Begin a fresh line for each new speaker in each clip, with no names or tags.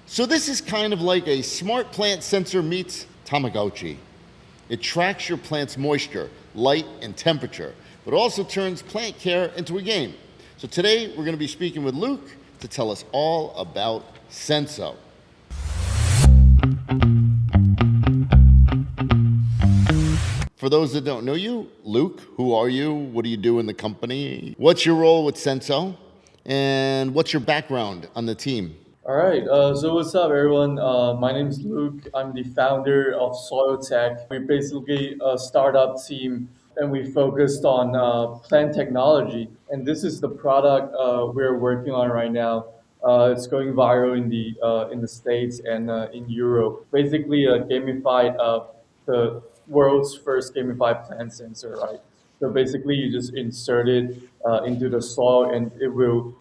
So this is kind of like a smart plant sensor meets Tamagotchi. It tracks your plant's moisture, light, and temperature, but also turns plant care into a game. So today we're going to be speaking with Luke to tell us all about Senso. For those that don't know you, Luke, who are you? What do you do in the company? What's your role with Senso? And what's your background on the team?
All right. So what's up, everyone? My name is Luke. I'm the founder of Soildtech. We're basically a startup team, and we focused on plant technology. And this is the product we're working on right now. It's going viral in the States and in Europe. Basically, a gamified the world's first gamified plant sensor, right? So basically, you just insert it into the soil, and it will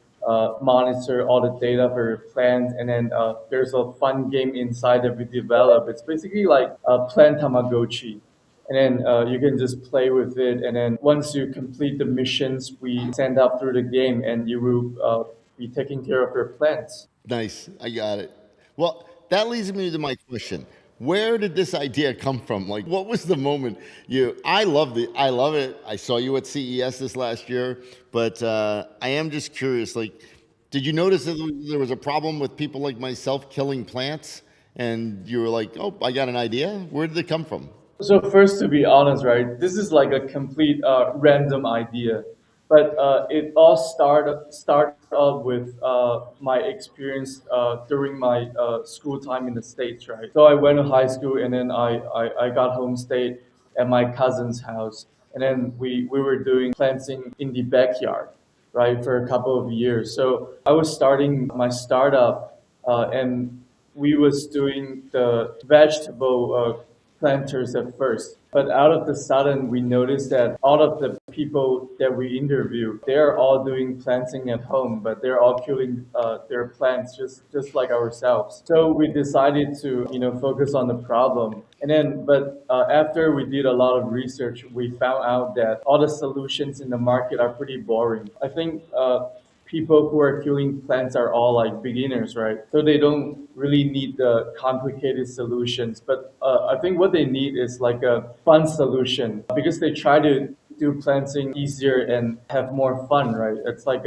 monitor all the data for your plants, and then there's a fun game inside that we develop. It's basically like a plant Tamagotchi. And then you can just play with it. And then once you complete the missions, we send up through the game, and you will be taking care of your plants.
Nice, I got it. Well, that leads me to my question. Where did this idea come from? Like, what was the moment I love it. I saw you at CES this last year, but I am just curious, like, did you notice that there was a problem with people like myself killing plants? And you were like, oh, I got an idea. Where did it come from?
So first, to be honest, right, this is like a complete random idea, but it all started out with my experience during my school time in the States, right? So I went to high school, and then I got home stayed at my cousin's house, and then we were doing planting in the backyard, right, for a couple of years. So I was starting my startup, and we was doing the vegetable planters at first. But out of the sudden, we noticed that all of the people that we interview, they're all doing planting at home, but they're all killing their plants just like ourselves. So we decided to, focus on the problem. And then, but after we did a lot of research, we found out that all the solutions in the market are pretty boring. I think people who are killing plants are all like beginners, right? So they don't really need the complicated solutions. But I think what they need is like a fun solution, because they try to do planting easier and have more fun, right? It's like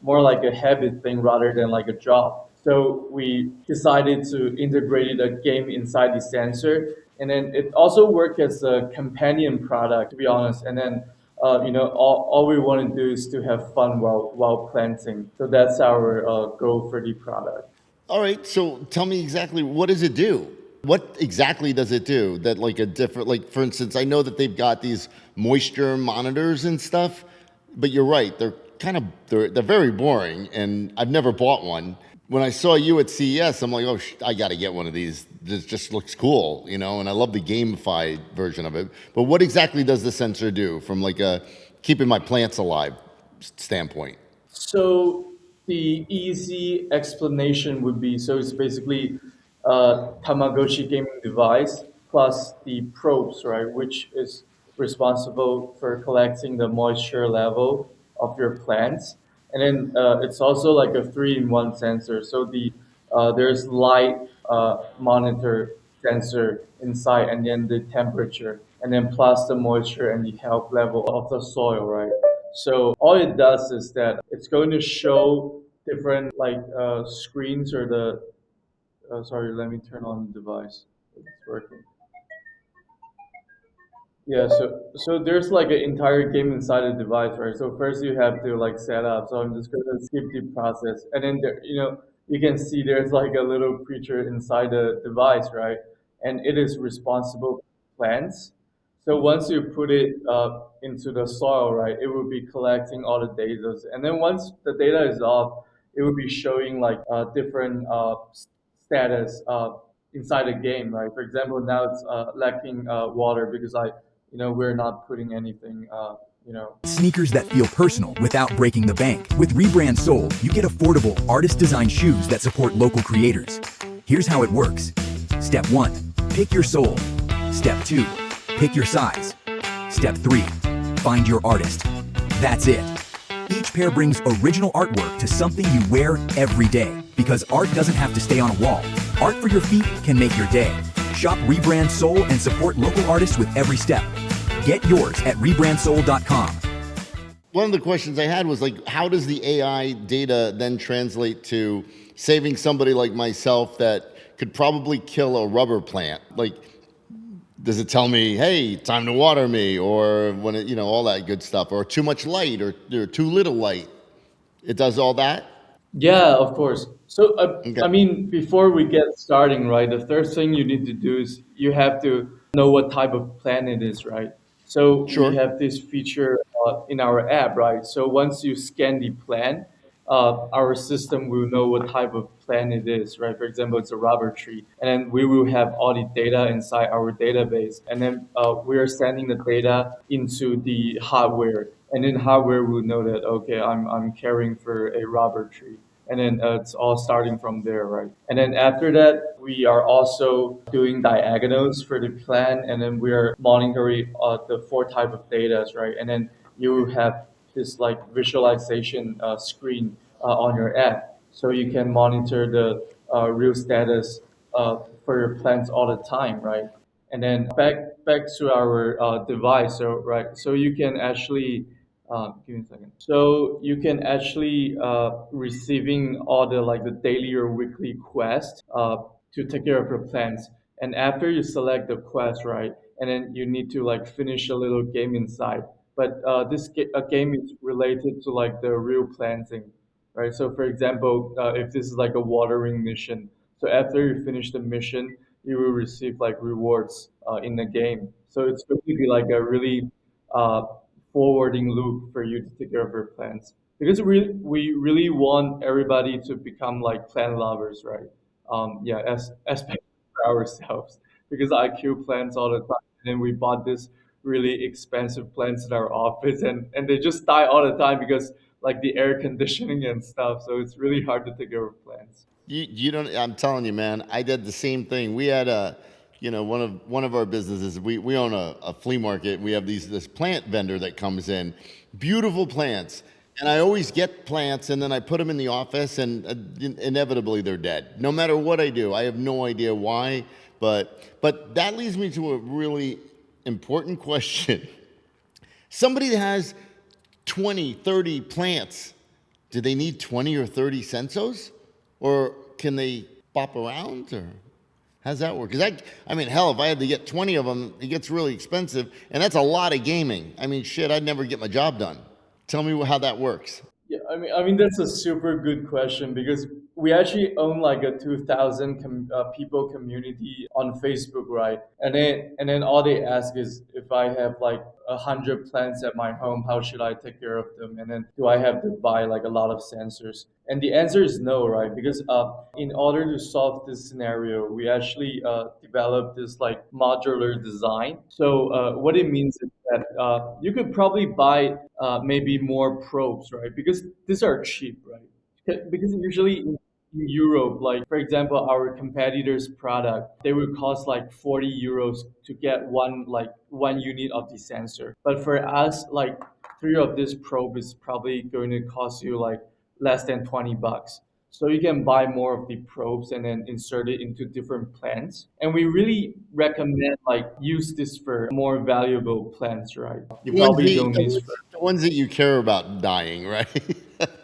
more like a habit thing rather than like a job. So we decided to integrate a game inside the sensor. And then it also worked as a companion product, to be honest. And then all we want to do is to have fun while planting. So that's our goal for the product.
All right, so tell me exactly, what does it do? What exactly does it do that, like, a different, like, for instance, I know that they've got these moisture monitors and stuff, but you're right, they're very boring, and I've never bought one. When I saw you at CES, I'm like, oh, I got to get one of these. This just looks cool, and I love the gamified version of it. But what exactly does the sensor do from like a keeping my plants alive standpoint?
So the easy explanation would be, so it's basically a Tamagotchi gaming device plus the probes, right, which is responsible for collecting the moisture level of your plants. And then it's also like a three-in-one sensor. So there's light monitor sensor inside, and then the temperature, and then plus the moisture and the health level of the soil, right? So all it does is that it's going to show different like screens or the sorry, let me turn on the device. It's working. Yeah, so there's like an entire game inside the device, right? So first you have to like set up. So I'm just gonna skip the process, and then there, you can see there's like a little creature inside the device, right? And it is responsible for plants. So once you put it into the soil, right, it will be collecting all the data, and then once the data is off, it will be showing like different status inside the game, right? For example, now it's lacking water because we're not putting anything,
Sneakers that feel personal without breaking the bank. With Rebrand Soul, you get affordable, artist-designed shoes that support local creators. Here's how it works. Step 1, pick your soul. Step 2, pick your size. Step 3, find your artist. That's it. Each pair brings original artwork to something you wear every day, because art doesn't have to stay on a wall. Art for your feet can make your day. Shop Rebrand Soul and support local artists with every step. Get yours at rebrandsoul.com.
One of the questions I had was like, how does the AI data then translate to saving somebody like myself that could probably kill a rubber plant? Like, does it tell me, hey, time to water me, or when it, all that good stuff, or too much light, or too little light? It does all that?
Yeah, of course. So,
Okay.
I mean, before we get starting, right, the first thing you need to do is you have to know what type of plan it is, right? So we
Sure.
have this feature in our app, right? So once you scan the plan, our system will know what type of plant it is, right? For example, it's a rubber tree, and then we will have all the data inside our database, and then we are sending the data into the hardware, and then hardware will know that okay, I'm caring for a rubber tree, and then it's all starting from there, right? And then after that, we are also doing diagonals for the plan, and then we are monitoring the four type of data, right? And then you have this like visualization screen on your app, so you can monitor the real status for your plants all the time, right? And then back to our device, so right, so you can actually give me a second. So you can actually receiving all the like the daily or weekly quest to take care of your plants. And after you select the quest, right, and then you need to like finish a little game inside. But a game is related to like the real planting, right? So for example, if this is like a watering mission, so after you finish the mission, you will receive like rewards in the game. So it's going to be like a really uh, forwarding loop for you to take care of your plants because we really want everybody to become like plant lovers, right? Yeah, as especially for ourselves because I kill plants all the time, and then we bought this really expensive plants in our office, and they just die all the time because like the air conditioning and stuff. So it's really hard to take care of plants.
You don't. I'm telling you, man. I did the same thing. We had one of our businesses. We own a flea market. We have this plant vendor that comes in, beautiful plants, and I always get plants, and then I put them in the office, and inevitably they're dead. No matter what I do, I have no idea why. But that leads me to a really important question. Somebody that has 20, 30 plants, do they need 20 or 30 sensos? Or can they bop around? Or how's that work? Because I mean, hell, if I had to get 20 of them, it gets really expensive. And that's a lot of gaming. I mean, shit, I'd never get my job done. Tell me how that works.
Yeah, I mean that's a super good question because we actually own like a 2,000 people community on Facebook, right? And then all they ask is if I have like 100 plants at my home, how should I take care of them? And then do I have to buy like a lot of sensors? And the answer is no, right? Because in order to solve this scenario, we actually developed this like modular design. So what it means is that you could probably buy maybe more probes, right? Because these are cheap, right? Because usually in Europe, like for example, our competitors' product, they will cost like 40 euros to get one unit of the sensor. But for us, like three of this probe is probably going to cost you like less than 20 bucks. So you can buy more of the probes and then insert it into different plants. And we really recommend like use this for more valuable plants, right? You
The ones
probably
that,
don't need for
the ones that you care about dying, right?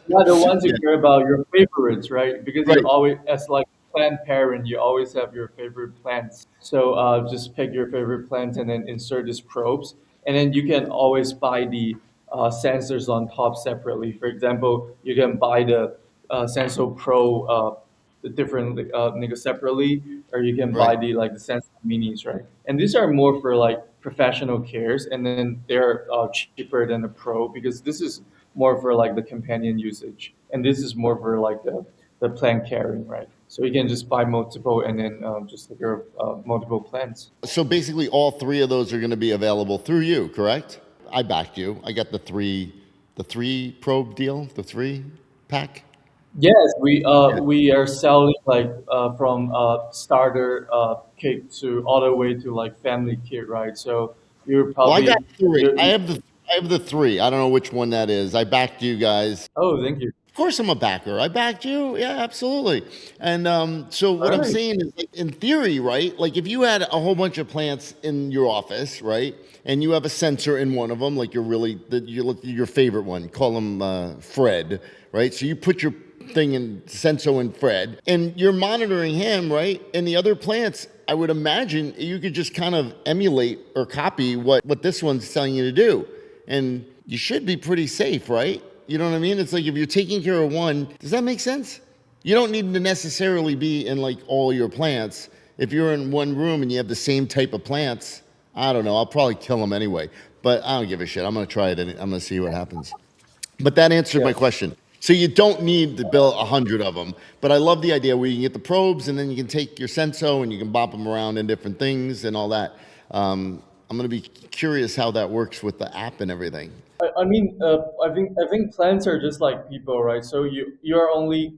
yeah, the ones you
Yeah,
care about, your favorites, right? Because you
right.
always, as like a plant parent, you always have your favorite plants. So just pick your favorite plants and then insert these probes, and then you can always buy the sensors on top separately. For example, you can buy the Senso Pro, the different separately, or you can buy
Right.
the like the Senso Minis, right? And these are more for like professional cares, and then they're cheaper than the Pro because this is more for like the companion usage, and this is more for like the plant caring, right? So you can just buy multiple and then just take care of multiple plants.
So basically, all three of those are going to be available through you, correct? I backed you. I got the three probe deal, the three pack.
Yes,
Yeah.
we are selling like from starter kit to all the way to like family kit, right? So you're
Well, I got
probably
three.
you're,
I have the three. I don't know which one that is. I backed you guys.
oh, thank you.
Of course, I'm a backer. I backed you. Yeah, absolutely. And so what
All
I'm
right.
saying is, like, in theory, right? Like if you had a whole bunch of plants in your office, right, and you have a sensor in one of them, like your favorite one, call him Fred, right? So you put your thing in Senso and Fred, and you're monitoring him, right? And the other plants, I would imagine you could just kind of emulate or copy what this one's telling you to do, and you should be pretty safe, right? You know what I mean? It's like if you're taking care of one, does that make sense? You don't need to necessarily be in like all your plants. If you're in one room and you have the same type of plants, I don't know, I'll probably kill them anyway. But I don't give a shit. I'm gonna try it. I'm gonna see what happens. But that answered my
Yeah.
question. So you don't need to build 100 of them. But I love the idea where you can get the probes and then you can take your Senso and you can bop them around in different things and all that. I'm going to be curious how that works with the app and everything.
I mean, I think plants are just like people, right? So you only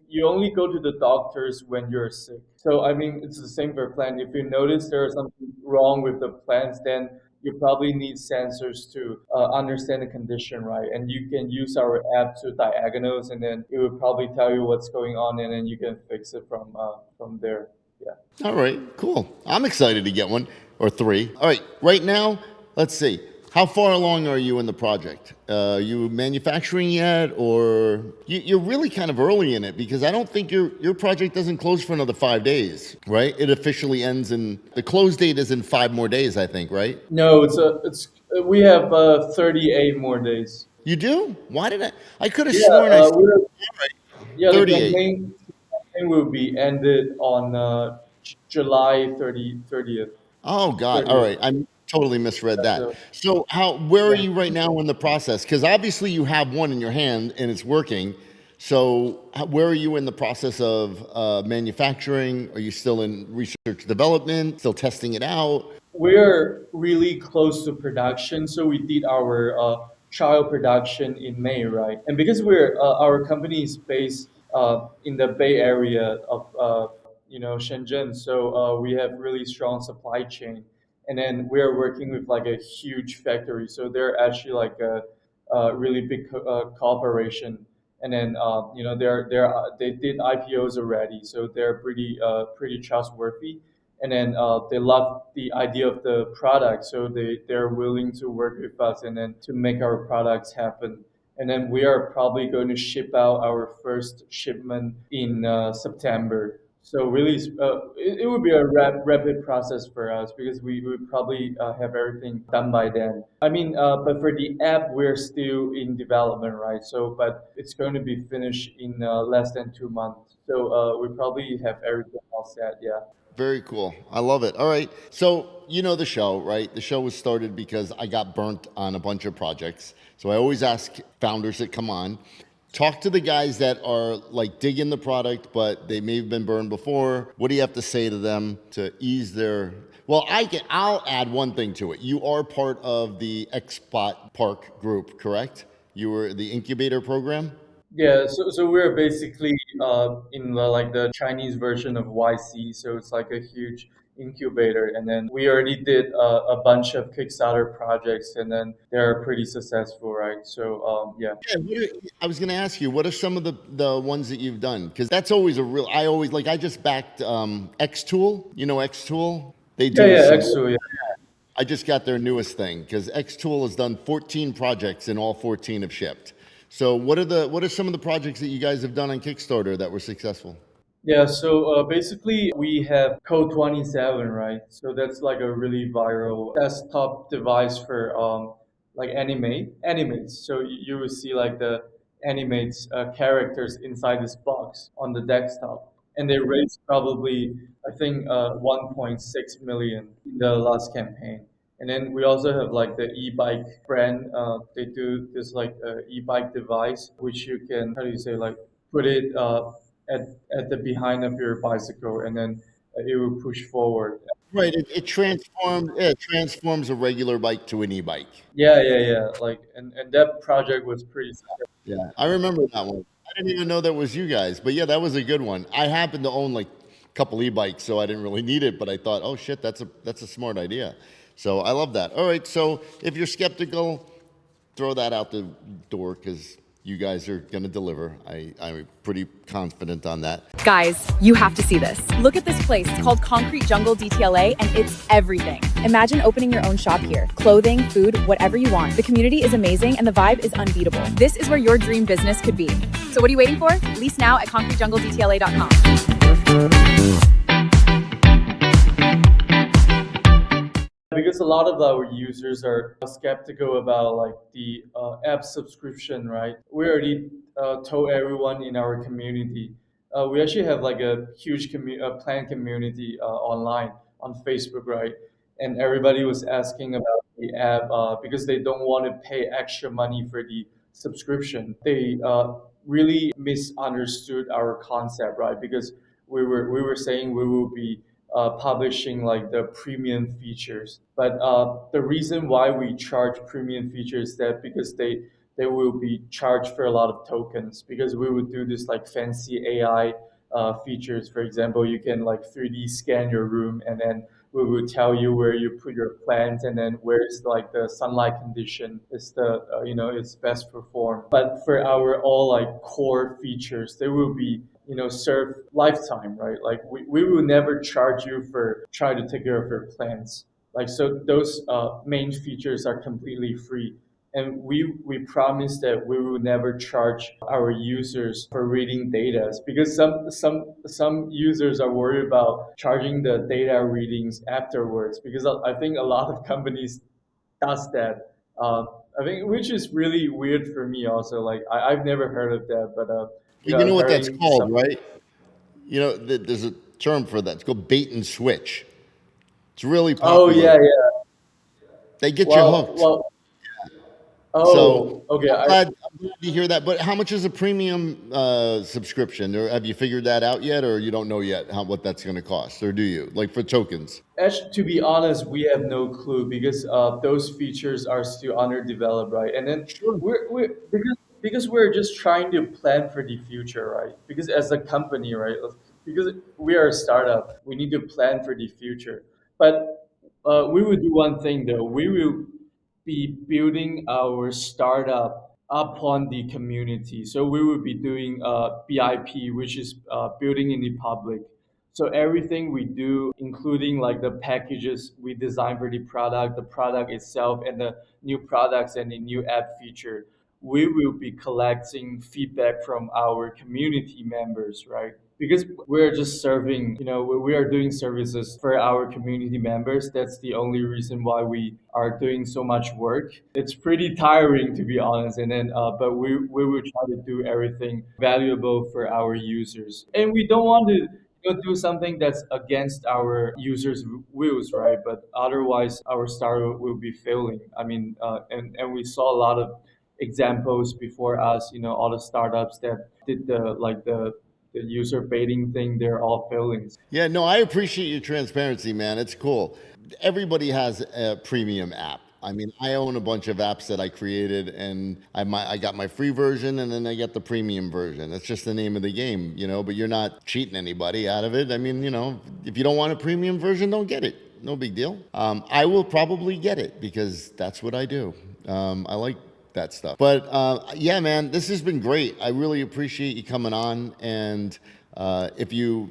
go to the doctors when you're sick. So I mean, it's the same for plant. If you notice there's something wrong with the plants, then you probably need sensors to understand the condition, right? And you can use our app to diagnose, and then it will probably tell you what's going on, and then you can fix it from there. Yeah.
All right, cool. I'm excited to get one or three. All right, right now, let's see. How far along are you in the project? You manufacturing yet, or you're really kind of early in it because I don't think your project doesn't close for another 5 days, right? It officially ends in the close date is in 5 more days, I think, right?
No, it's we have 38 more days.
You do? Why did I could have
Yeah,
sworn I said
we're yeah, the
38.
campaign will be ended on July 30th.
Oh God! All
30th.
right, I totally misread that.
So,
So where are
yeah.
you right now in the process? Because obviously you have one in your hand and it's working. So where are you in the process of manufacturing? Are you still in research development? Still testing it out?
We're really close to production, so we did our trial production in May, right? And because we're our company is based in the Bay Area of Shenzhen, so we have really strong supply chain, and then we are working with like a huge factory, so they're actually like a really big cooperation. And then they did IPOs already, so they're pretty trustworthy, and then they love the idea of the product, so they're willing to work with us and then to make our products happen. And then we are probably going to ship out our first shipment in September. So really, it would be a rapid process for us because we would probably have everything done by then. I mean, but for the app, we're still in development, right? So, but it's going to be finished in less than 2 months. So we probably have everything all set. Yeah.
Very cool. I love it. All right. So, you know the show, right? The show was started because I got burnt on a bunch of projects. So I always ask founders that come on, talk to the guys that are like digging the product, but they may have been burned before. What do you have to say to them to ease their well, I'll add one thing to it. You are part of the XBOT Park group, correct? You were the incubator program?
Yeah, so we're basically in like the Chinese version of YC, so it's like a huge incubator, and then we already did a bunch of Kickstarter projects, and then they're pretty successful, right? So yeah.
Yeah, I was going to ask you, what are some of the ones that you've done? Because that's always a real. I always like. I just backed X Tool. You know X Tool. They
Yeah,
do
yeah,
some.
actually,
I just got their newest thing because X Tool has done 14 projects and all 14 have shipped. So what are some of the projects that you guys have done on Kickstarter that were successful?
yeah, so basically we have Code 27, right? So that's like a really viral desktop device for like animates. So you will see like the animates characters inside this box on the desktop, and they raised probably I think 1.6 million in the last campaign. And then we also have like the e-bike brand. They do this like e-bike device, which you can how do you say like put it at, at the behind of your bicycle, and then it will push forward.
Right, it transforms a regular bike to an e-bike.
Yeah. Like, and that project was pretty successful.
Yeah, I remember that one. I didn't even know that was you guys, but yeah, that was a good one. I happen to own like a couple e-bikes, so I didn't really need it, but I thought, oh shit, that's a smart idea. So I love that. All right, so if you're skeptical, throw that out the door because you guys are going to deliver. I'm pretty confident on that.
Guys, you have to see this. Look at this place. It's called Concrete Jungle DTLA, and it's everything. Imagine opening your own shop here. Clothing, food, whatever you want. The community is amazing, and the vibe is unbeatable. This is where your dream business could be. So what are you waiting for? Lease now at concretejungledtla.com.
Because a lot of our users are skeptical about like the app subscription, right? We already told everyone in our community. We actually have like a huge plant community online on Facebook, right? And everybody was asking about the app because they don't want to pay extra money for the subscription. They really misunderstood our concept, right? Because we were saying we will be publishing like the premium features. But the reason why we charge premium features is that because they will be charged for a lot of tokens because we would do this like fancy AI features. For example, you can like 3D scan your room and then we will tell you where you put your plants and then where's like the sunlight condition is the it's best performed. But for our all like core features, they will be serve lifetime, right? Like we will never charge you for trying to take care of your plants. Like so those main features are completely free. And we promise that we will never charge our users for reading data because some users are worried about charging the data readings afterwards because I think a lot of companies does that. I think which is really weird for me also. Like I've never heard of that, but
You know what that's
hearing
called,
some.
right? There's a term for that. It's called bait and switch. It's really
Oh
popular.
yeah, yeah.
They get you
Well,
hooked.
well.
So
Oh, okay.
I'm glad to hear that. But how much is a premium subscription? Or have you figured that out yet, or you don't know yet what that's going to cost, or do you? Like for tokens?
Actually, to be honest, we have no clue because those features are still underdeveloped, right? And then
Sure.
because we're just trying to plan for the future, right? Because as a company, right? Because we are a startup, we need to plan for the future. But we will do one thing though. We will be building our startup upon the community. So we will be doing BIP, which is building in the public. So everything we do, including like the packages we design for the product itself, and the new products and the new app feature, we will be collecting feedback from our community members, right? Because we're just serving, we are doing services for our community members. That's the only reason why we are doing so much work. It's pretty tiring to be honest. And then, but we will try to do everything valuable for our users. And we don't want to do something that's against our users' wills, right? But otherwise, our startup will be failing. I mean, and we saw a lot of examples before us. All the startups that did the user baiting thing, they're all failing.
Yeah, no, I appreciate your transparency, man. It's cool. Everybody has a premium app. I mean, I own a bunch of apps that I created, and I got my free version, and then I got the premium version. That's just the name of the game, but you're not cheating anybody out of it. I mean, if you don't want a premium version, don't get it. No big deal. I will probably get it because that's what I do. I like that stuff. But yeah, man, this has been great. I really appreciate you coming on. And if you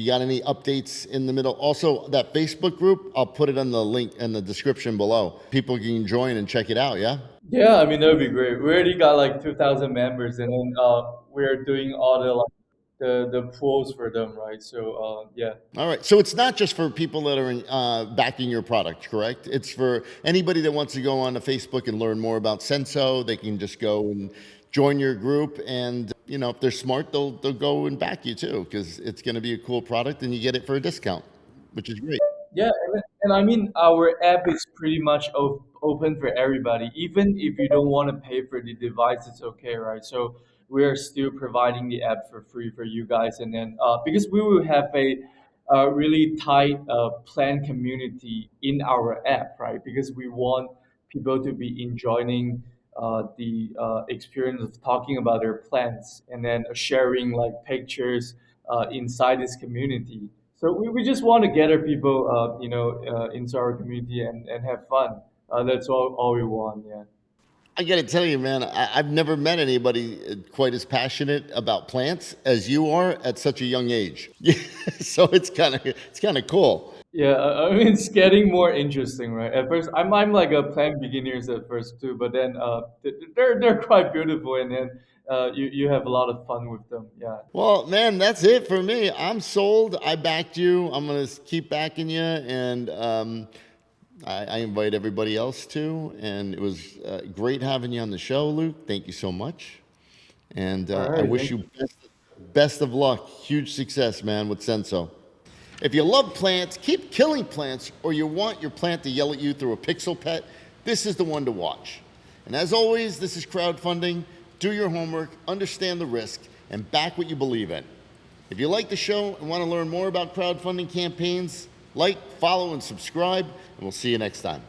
got any updates in the middle, also that Facebook group, I'll put it on the link in the description below. People can join and check it out. Yeah.
Yeah, I mean that would be great. We already got like 2,000 members, and then we're doing all the like the pools for them, right? So yeah.
All right. So it's not just for people that are backing your product, correct? It's for anybody that wants to go on to Facebook and learn more about Senso. They can just go and join your group, and if they're smart, they'll go and back you too, because it's going to be a cool product, and you get it for a discount, which is great.
Yeah, and I mean our app is pretty much open for everybody. Even if you don't want to pay for the device, it's okay, right? So we are still providing the app for free for you guys, and then because we will have a really tight plan community in our app, right? Because we want people to be enjoying the experience of talking about their plants and then sharing like pictures inside this community. So we just want to gather people, into our community and have fun. That's all we want. Yeah.
I got to tell you, man, I've never met anybody quite as passionate about plants as you are at such a young age. So it's kind of cool.
Yeah, I mean it's getting more interesting, right? At first, I'm like a plant beginners at first too, but then they're quite beautiful, and then you have a lot of fun with them. Yeah.
Well, man, that's it for me. I'm sold. I backed you. I'm gonna keep backing you, and I invite everybody else to. And it was great having you on the show, Luke. Thank you so much, and
All
I
right,
wish you best of luck. Huge success, man, with Senso. If you love plants, keep killing plants, or you want your plant to yell at you through a pixel pet, this is the one to watch. And as always, this is crowdfunding. Do your homework, understand the risk, and back what you believe in. If you like the show and want to learn more about crowdfunding campaigns, like, follow, and subscribe, and we'll see you next time.